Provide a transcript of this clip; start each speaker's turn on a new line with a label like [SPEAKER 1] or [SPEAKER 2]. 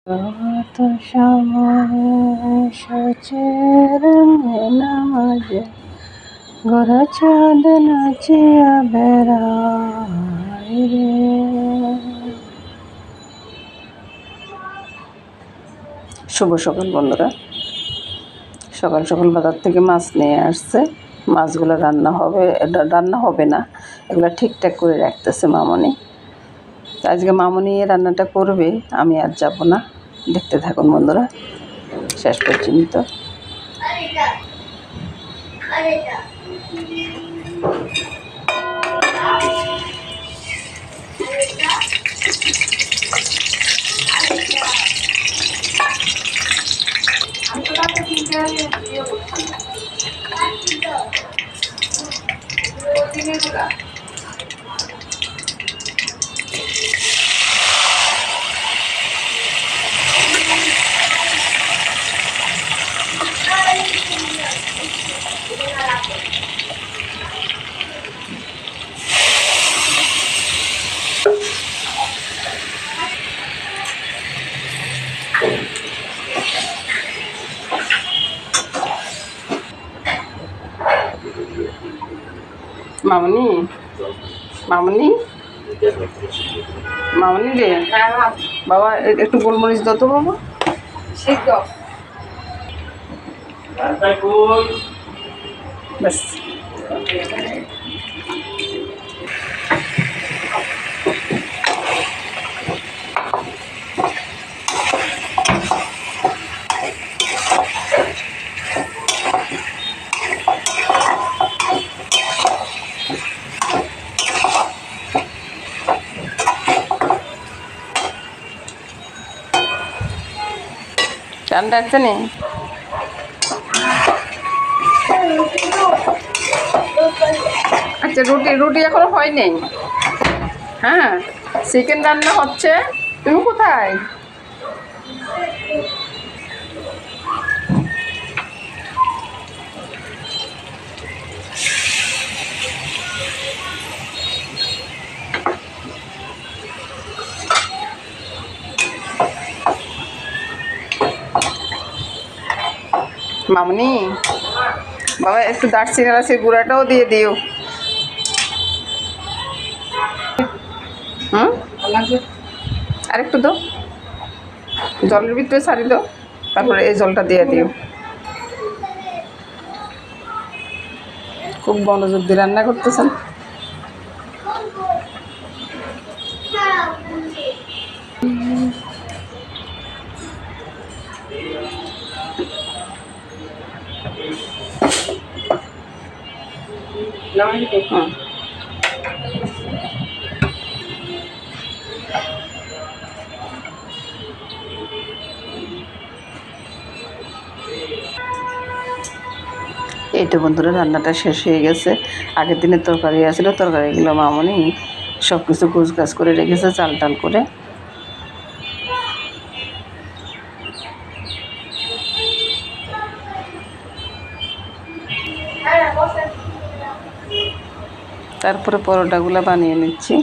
[SPEAKER 1] কত সময় সচের নামাজে গোরা চাঁদ নাচিয়া বেড়ায় রে। শুভ সকাল বন্ধুরা। সকাল সকাল বাজার থেকে মাছ নিয়ে আসছে। মাছগুলো রান্না হবে না, এগুলো ঠিকঠাক করে রাখতেছে মামনি। আজকে মামনি রান্নাটা করবে, আমি আর যাব না। দেখতে থাকুন বন্ধুরা শেষ পর্যন্ত। মামনি মামনি মামনি রে, বাবা একটু গোলমরিচ দাও তো বাবা। ব্যাস ঠান্ডা আছে নি? আচ্ছা, রুটি এখনো হয়নি। হ্যাঁ, চিকেন রান্না হচ্ছে। তুমি কোথায়? মামনি বাবা একটু দারচিনি এলাচের গুঁড়াটাও দিয়ে দিও। আর একটু দাও, জলের ভিতরে ছাড়ি দাও, তারপরে এই জলটা দিয়ে দিও। খুব মনোযোগ দিয়ে রান্না করতেছেন। এই তো বন্ধুরা, রান্নাটা শেষ হয়ে গেছে। আগের দিনের তরকারি আছিল, তরকারিগুলো মামনি সব কিছু গোছগাছ করে রেখেছে চাল টাল করে। তারপরে পরোটাগুলো বানিয়ে নিচ্ছি।